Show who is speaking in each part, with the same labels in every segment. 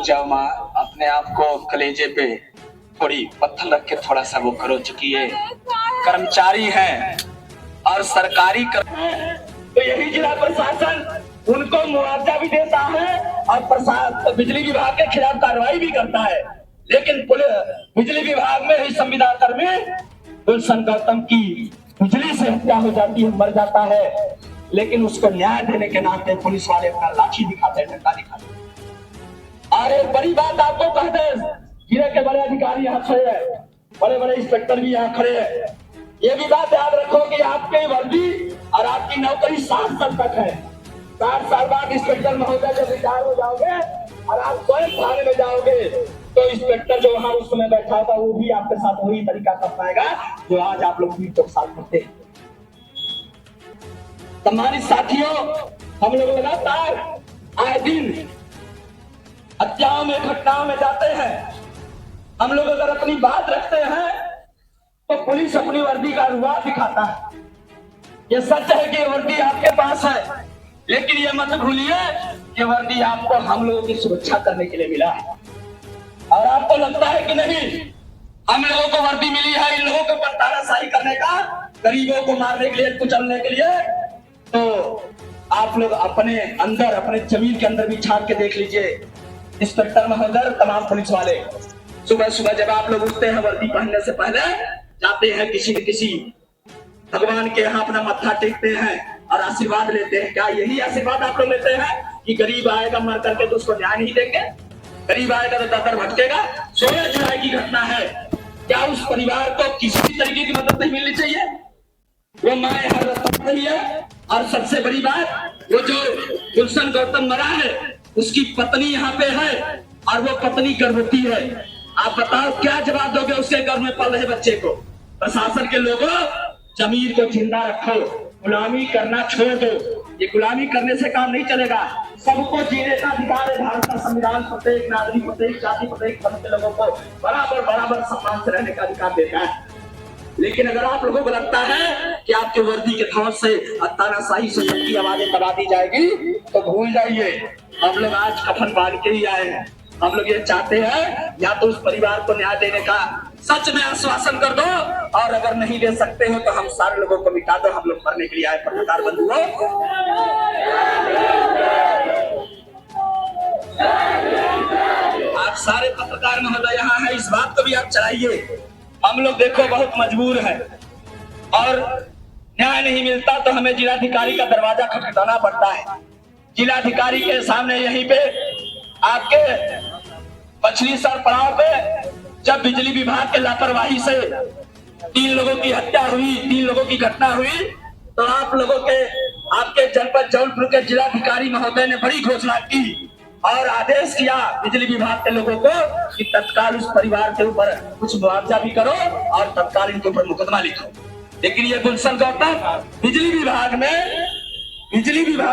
Speaker 1: जाओ माँ, अपने आप को कलेजे पे थोड़ी पत्थर रख के थोड़ा सा वो करो, चुकी ये कर्मचारी हैं और सरकारी तो यही जिला प्रशासन उनको मुआवजा भी देता है और बिजली विभाग के खिलाफ कार्रवाई भी करता है। लेकिन बिजली विभाग में ही संविदा कर्मी गुलशन गौतम की बिजली से हत्या हो जाती है, मर जाता है, लेकिन उसको न्याय देने के नाते पुलिस वाले अपना लाठी दिखाते हैं, डंडा दिखाते हैं। और एक बड़ी बात आपको कहते हैं, जिले के बड़े अधिकारी यहाँ खड़े हैं, बड़े बड़े इंस्पेक्टर भी यहाँ खड़े हैं। ये भी बात याद रखो कि आपकी वर्दी और आपकी नौकरी 7 साल तक है। 7 साल बाद इंस्पेक्टर महोदय जब रिटायर हो जाओगे और आप स्वयं थाने में जाओगे तो इंस्पेक्टर जो वहां उस समय बैठा था वो भी आपके साथ वही तरीका कर पाएगा जो आज आप लोग 20 साल करते हैं। सम्मानित साथियों, हम लोग लगातार आए दिन हत्याओं में, घटनाओं में जाते हैं। हम लोग अगर अपनी बात रखते हैं तो पुलिस अपनी वर्दी का रुआब दिखाता है। ये सच है कि वर्दी आपके पास है, लेकिन ये मत भूलिए कि वर्दी आपको हम लोगों की सुरक्षा करने के लिए मिला है। और आपको लगता है कि नहीं, हम लोगों को वर्दी मिली है इन लोगों के ऊपर तानाशाही करने का, गरीबों को मारने के लिए, कुचलने के लिए, तो आप लोग अपने अंदर, अपने जमीन के अंदर भी झांक के देख लीजिए। इंस्पेक्टर महोदय, तमाम पुलिस वाले, सुबह सुबह जब आप लोग उठते हैं वर्दी पहनने से पहले जाते हैं किसी न किसी भगवान के यहाँ अपना मत्था टेकते हैं और आशीर्वाद लेते हैं। क्या यही आशीर्वाद आप लोग लेते हैं कि गरीब आएगा मर करके तो उसको न्याय नहीं देंगे, गरीब आएगा तो दर भटकेगा? 16 जुलाई की घटना है, क्या उस परिवार को किसी भी तरीके की मदद नहीं मिलनी चाहिए? वो माँ हर रास्ता रही है। और सबसे बड़ी बात, वो जो गुलशन गौतम मरा है उसकी पत्नी यहाँ पे है और वो पत्नी गर्भवती है। आप बताओ क्या जवाब दोगे उसके गर्भ में पल रहे बच्चे को? प्रशासन के लोगों, जमीर को जिंदा रखो, गुलामी करना छोड़ दो। ये गुलामी करने से काम नहीं चलेगा। सबको जीने का अधिकार है। भारत का संविधान प्रत्येक नागरिक, प्रत्येक जाति, प्रत्येक धर्म के लोगों को बराबर बराबर सम्मान से रहने का अधिकार देता है। लेकिन अगर आप लोगों को लगता है कि आपके वर्दी के धौंस से तानाशाही से सबकी आवाजें दबा दी जाएगी तो भूल जाइए, हम लोग आज कफन बांध के ही आए हैं। हम लोग ये चाहते हैं या तो उस परिवार को न्याय देने का सच में आश्वासन कर दो, और अगर नहीं दे सकते हो तो हम सारे लोगों को मिटा दो। हम लोग मरने के लिए आए। पत्रकार बंधुओं, आप सारे पत्रकार महोदय यहाँ है, इस बात को भी आप चलाइए। हम लोग देखो बहुत मजबूर है और न्याय नहीं मिलता तो हमें जिलाधिकारी का दरवाजा खटखटाना पड़ता है। जिलाधिकारी के सामने यहीं पे आपके पछली सर पड़ाव पे जब बिजली विभाग के लापरवाही से 3 लोगों की हत्या हुई, 3 लोगों की घटना हुई, तो आप लोगों के, आपके जनपद जौनपुर के जिलाधिकारी महोदय ने बड़ी घोषणा की और आदेश किया बिजली विभाग के लोगों को कि तत्काल उस परिवार के ऊपर कुछ मुआवजा भी करो और तत्काल इनके ऊपर मुकदमा लिखो। लेकिन ये गुलशन गौतम बिजली विभाग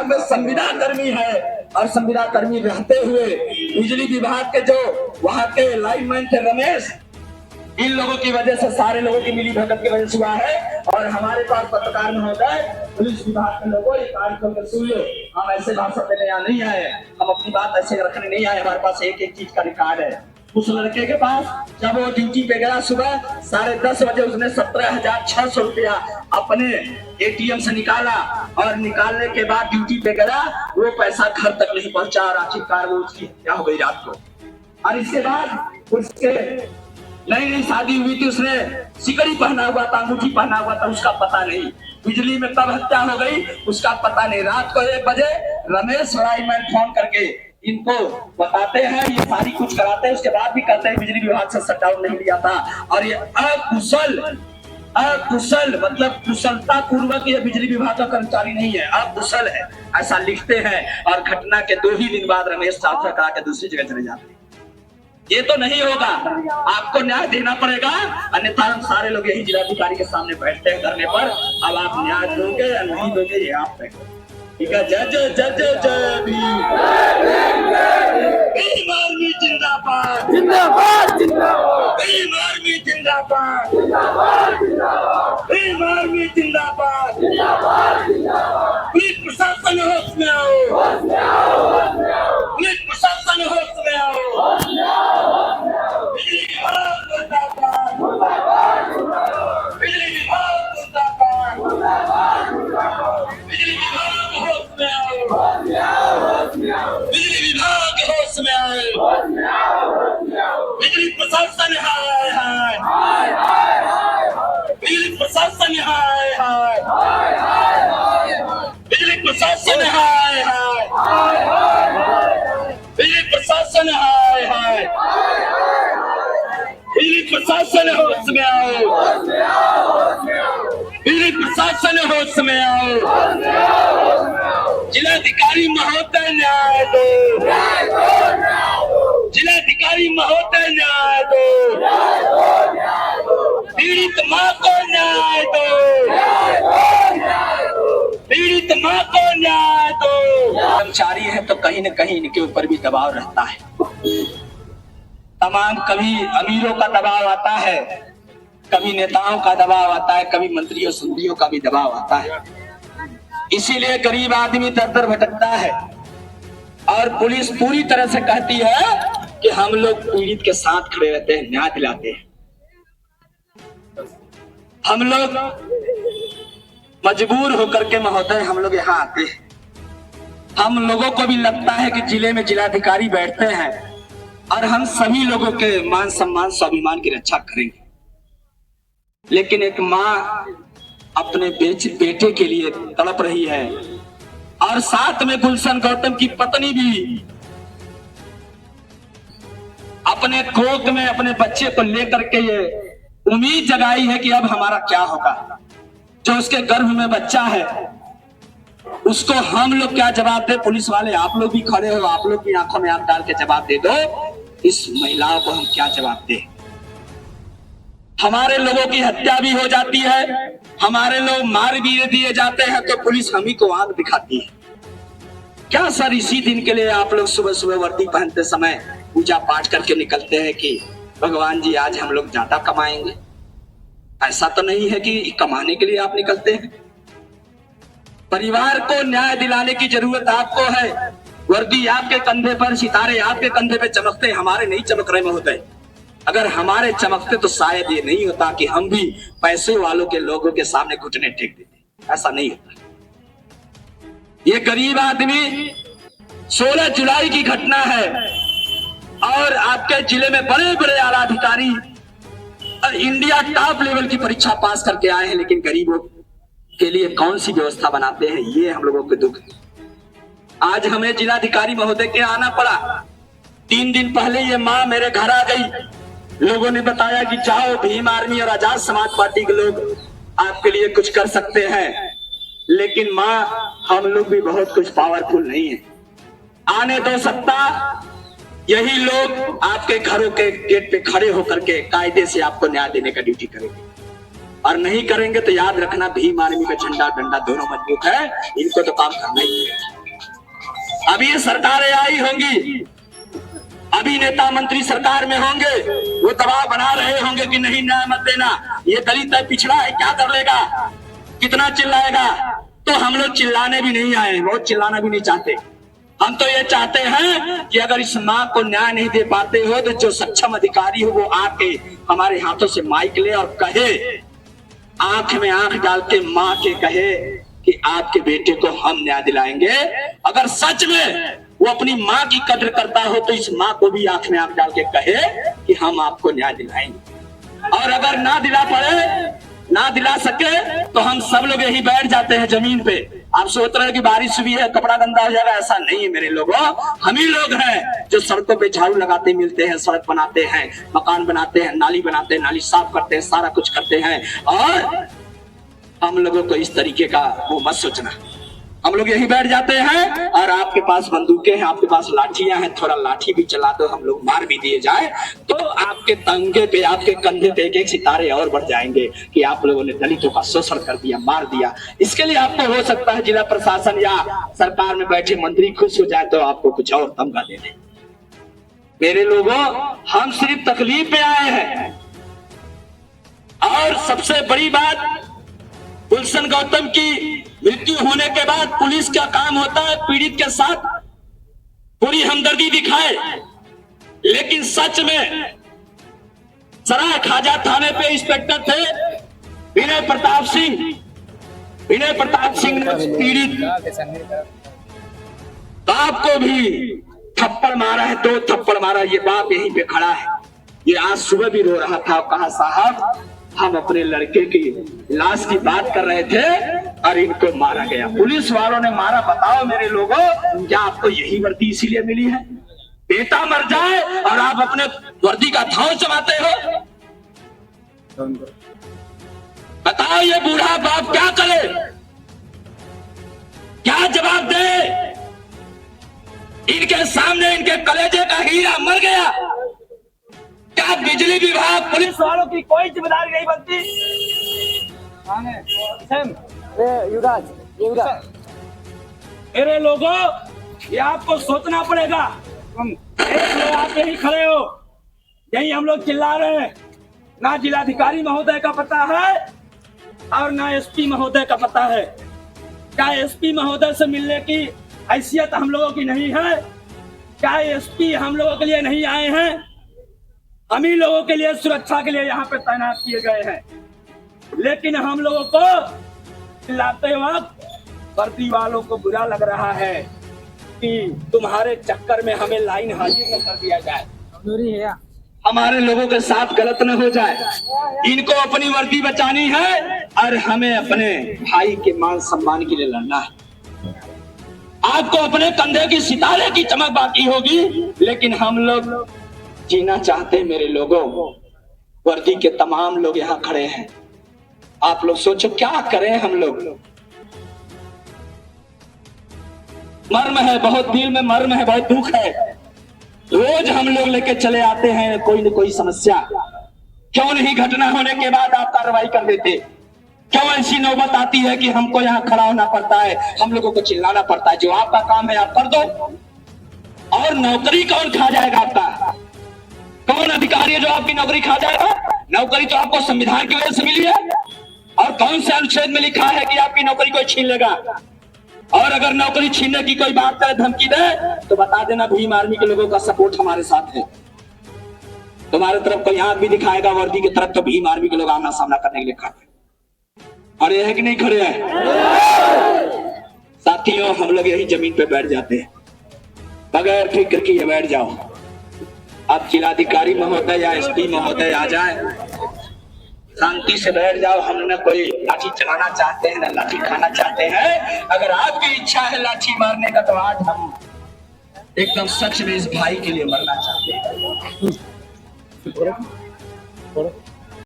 Speaker 1: में संविदा कर्मी है और संविदा कर्मी रहते हुए बिजली विभाग के जो वहां के लाइनमैन थे रमेश, इन लोगों की वजह से, सारे लोगों की मिली भगत की वजह से हुआ है। और हमारे पास पत्रकार महोदय, पुलिस विभाग के लोगों, एक कार्यक्रम में सुन लो, हम ऐसे भाषण देने यहाँ नहीं आए, हम अपनी बात ऐसे रखने नहीं आए। हमारे पास एक एक चीज का रिकॉर्ड है। उस लड़के के पास जब वो ड्यूटी पे गया सुबह 10:30 बजे, उसने 17,600 रुपया अपने ATM से निकाला और निकालने के बाद ड्यूटी पे गया, वो पैसा घर तक नहीं पहुंचा और आखिरकार वो उसकी हत्या हो गई रात को। और इसके बाद उसके नई शादी हुई थी, उसने सिकड़ी पहना हुआ था, अंगूठी पहना हुआ था, उसका पता नहीं। बिजली में कब हत्या हो गई उसका पता नहीं। रात को 1 बजे रमेश लाइनमैन फोन करके इनको बताते हैं, ये सारी कुछ कराते हैं, उसके बाद भी कहते हैं बिजली विभाग से शटडाउन नहीं लिया था। और ये अकुशल मतलब कुशलता पूर्वक ये बिजली विभाग का कर्मचारी नहीं है, अकुशल है, ऐसा लिखते हैं। और घटना के 2 ही दिन बाद रमेश ट्रांसफर करा के दूसरी जगह चले जाते हैं। ये तो नहीं होगा, आपको न्याय देना पड़ेगा, अन्यथा हम सारे लोग यही जिलाधिकारी के सामने बैठते हैं धरने पर। अब आप न्याय दोगे या नहीं दोगे ये आप तय करो। ठीक है? जय जय जय जय जय भीम आर्मी जिंदाबाद, जिंदाबाद जिंदाबाद, भीम आर्मी जिंदाबाद, जिंदाबाद जिंदाबाद, भीम आर्मी जिंदाबाद, जिंदाबाद जिंदाबाद। पुलिस प्रशासन होश में आओ, होश में आओ, होश में आओ, पुलिस प्रशासन होश में आओ। प्रशासन हाय हाय, बिजली प्रशासन हाय हाय, बिजली प्रशासन हाय हाय, बिजली प्रशासन होश में आओ, बिजली प्रशासन होश में आओ, जिलाधिकारी महोदय न्याय दो, जिलाधिकारी महोदय न्याय दो, पीड़ित मां को न्याय दो, पीड़ित मां को न्याय दो। कर्मचारी है तो कहीं न कहीं इनके ऊपर भी दबाव रहता है। तमाम कभी अमीरों का दबाव आता है, कभी नेताओं का दबाव आता है, कभी मंत्रियों सुंदरियों का भी दबाव आता है। इसीलिए गरीब आदमी दर दर भटकता है और पुलिस पूरी तरह से कहती है कि हम लोग पीड़ित के साथ खड़े रहते हैं, न्याय दिलाते हैं। हम लोग मजबूर होकर के महोदय हम लोग यहाँ आते हैं। हम लोगों को भी लगता है कि जिले में जिलाधिकारी बैठते हैं और हम सभी लोगों के मान सम्मान स्वाभिमान की रक्षा करेंगे, लेकिन एक माँ अपने बेटे के लिए तड़प रही है और साथ में गुलशन गौतम की पत्नी भी अपने कोख में अपने बच्चे को लेकर के ये उम्मीद जगाई है कि अब हमारा क्या होगा। जो उसके गर्भ में बच्चा है उसको हम लोग क्या जवाब दे। पुलिस वाले आप लोग भी खड़े हो, आप लोग भी आंखों में आंख डाल के जवाब दे दो, इस महिलाओं को हम क्या जवाब दे। हमारे लोगों की हत्या भी हो जाती है, हमारे लोग मार भी दिए जाते हैं तो पुलिस हम ही को आंख दिखाती है। क्या सर इसी दिन के लिए आप लोग सुबह सुबह वर्दी पहनते समय पूजा पाठ करके निकलते हैं कि भगवान जी आज हम लोग ज्यादा कमाएंगे? ऐसा तो नहीं है कि कमाने के लिए आप निकलते हैं। परिवार को न्याय दिलाने की जरूरत आपको है। वर्दी आपके कंधे पर, सितारे आपके कंधे पे चमकते, हमारे नहीं चमक रहे महोदय। अगर हमारे चमकते तो शायद ये नहीं होता कि हम भी पैसे वालों के लोगों के सामने घुटने टेक देते। ऐसा नहीं होता। ये गरीब आदमी 16 जुलाई की घटना है और आपके जिले में बड़े बड़े आला अधिकारी इंडिया टॉप लेवल की परीक्षा पास करके आए हैं, लेकिन गरीबों के लिए कौन सी व्यवस्था बनाते हैं, ये हम लोगों को दुख है। आज हमें जिलाधिकारी महोदय के आना पड़ा। 3 दिन पहले ये माँ मेरे घर आ गई। लोगों ने बताया कि जाओ, भीम आर्मी और आजाद समाज पार्टी के लोग आपके लिए कुछ कर सकते हैं। लेकिन माँ, हम लोग भी बहुत कुछ पावरफुल नहीं है। आने दो सत्ता, यही लोग आपके घरों के गेट पे खड़े होकर के कायदे से आपको न्याय देने का ड्यूटी करेंगे। और नहीं करेंगे तो याद रखना, भीम आर्मी का झंडा डंडा दोनों मजबूत है, इनको तो काम करना ही है। अभी ये सरकारें आई होंगी, अभी नेता मंत्री सरकार में होंगे, वो दबाव बना रहे होंगे कि नहीं न्याय मत देना, ये दलित है, पिछड़ा है, क्या कर लेगा, कितना चिल्लाएगा। तो हम लोग चिल्लाने भी नहीं आए, बहुत चिल्लाना भी नहीं चाहते। हम तो ये चाहते हैं कि अगर इस माँ को न्याय नहीं दे पाते हो तो जो सक्षम अधिकारी हो वो आके हमारे हाथों से माइक ले और कहे, आंख में आंख डाल के माँ के कहे कि आपके बेटे को हम न्याय दिलाएंगे। अगर सच में वो अपनी माँ की कद्र करता हो तो इस माँ को भी आंख में आंख डाल के कहे कि हम आपको न्याय दिलाएंगे। और अगर ना दिला पाए, ना दिला सके तो हम सब लोग यही बैठ जाते हैं जमीन पे। आप सोच रहे हैं कि बारिश हुई है कपड़ा गंदा हो जाएगा, ऐसा नहीं है मेरे लोगों। हम ही लोग हैं जो सड़कों पे झाड़ू लगाते मिलते हैं, सड़क बनाते हैं, मकान बनाते हैं, नाली बनाते हैं, नाली साफ करते हैं, सारा कुछ करते हैं। और हम लोगों को इस तरीके का वो मत सोचना। हम लोग यही बैठ जाते हैं और आपके पास बंदूकें हैं, आपके पास लाठियां हैं, थोड़ा लाठी भी चला दो, हम लोग मार भी दिए जाए तो आपके तंगे पे, आपके कंधे पे एक एक सितारे और बढ़ जाएंगे कि आप लोगों ने दलितों का शोषण कर दिया, मार दिया। इसके लिए आपको हो सकता है जिला प्रशासन या सरकार में बैठे मंत्री खुश हो जाए तो आपको कुछ और तमगा दे दे। मेरे लोगों, हम सिर्फ तकलीफ में आए हैं। और सबसे बड़ी बात, गुलशन गौतम की मृत्यु होने के बाद पुलिस का काम होता है पीड़ित के साथ पूरी हमदर्दी दिखाए, लेकिन सच में सराय खाजा थाने पे इंस्पेक्टर थे विनय प्रताप सिंह। विनय प्रताप सिंह ने पीड़ित बाप को भी थप्पड़ मारा है, 2 थप्पड़ मारा। ये बाप यहीं पे खड़ा है, ये आज सुबह भी रो रहा था, कहा साहब हम अपने लड़के की लाश की बात कर रहे थे और इनको मारा गया। पुलिस वालों ने मारा। बताओ मेरे लोगों, क्या आपको यही वर्दी इसीलिए मिली है? बेटा मर जाए और आप अपने वर्दी का धाव जमाते हो? बताओ ये बूढ़ा बाप क्या करे, क्या जवाब दे? इनके सामने इनके कलेजे का हीरा मर गया। क्या बिजली विभाग पुलिस वालों की कोई जिम्मेदारी नहीं बनती? मेरे लोगों, ये आपको सोचना पड़ेगा। आप यही खड़े हो, यही हम लोग चिल्ला रहे हैं। ना जिलाधिकारी महोदय का पता है और ना एसपी महोदय का पता है। क्या एसपी महोदय से मिलने की हैसियत हम लोगों की नहीं है? क्या एसपी हम लोगों के लिए नहीं आए हैं? हम ही लोगों के लिए सुरक्षा के लिए यहाँ पे तैनात किए गए हैं। लेकिन हम लोगों को चिल्लाते वक्त वर्दी वालों को बुरा लग रहा है कि तुम्हारे चक्कर में हमें लाइन हाजिर न कर दिया जाए, हमारे लोगों के साथ गलत न हो जाए। इनको अपनी वर्दी बचानी है और हमें अपने भाई के मान सम्मान के लिए लड़ना है। आपको अपने कंधे की सितारे की चमक बाकी होगी, लेकिन हम लोग जीना चाहते हैं। मेरे लोगों, वर्दी के तमाम लोग यहाँ खड़े हैं। आप लोग सोचो क्या करें हम लोग? मर्म है, बहुत दिल में मर्म है, बहुत दुख है। रोज हम लोग लेके चले आते हैं कोई न कोई समस्या। क्यों नहीं घटना होने के बाद आप कार्रवाई कर देते? क्यों ऐसी नौबत आती है कि हमको यहाँ खड़ा होना पड़ता है, हम लोगों को चिल्लाना पड़ता है? जो आपका काम है आप कर दो। और नौकरी कौन खा जाएगा आपका? कौन अधिकारी है जो आपकी नौकरी खा जाएगा? नौकरी तो आपको संविधान की वजह से मिली है। और कौन से अनुच्छेद में लिखा है कि आपकी नौकरी कोई छीन लेगा? और अगर नौकरी छीनने की कोई बात करे, धमकी दे, तो बता देना भीम आर्मी के लोगों का सपोर्ट हमारे साथ है। तुम्हारे तरफ कोई हाथ भी दिखाएगा वर्दी की तरफ, तो भीम आर्मी के लोग आमना सामना करने के लिए खड़े हैं। अरे है कि नहीं खड़े हैं? साथियों, हम लोग यही जमीन पे बैठ जाते हैं, बगैर फिक्र किए बैठ जाओ। अब जिलाधिकारी महोदय या एसपी महोदय आ जाए, शांति से बैठ जाओ। हम न कोई लाठी चलाना चाहते हैं, न लाठी खाना चाहते हैं। अगर आपकी इच्छा है लाठी मारने का, तो आज हम एकदम सच में इस भाई के लिए मरना चाहते हैं।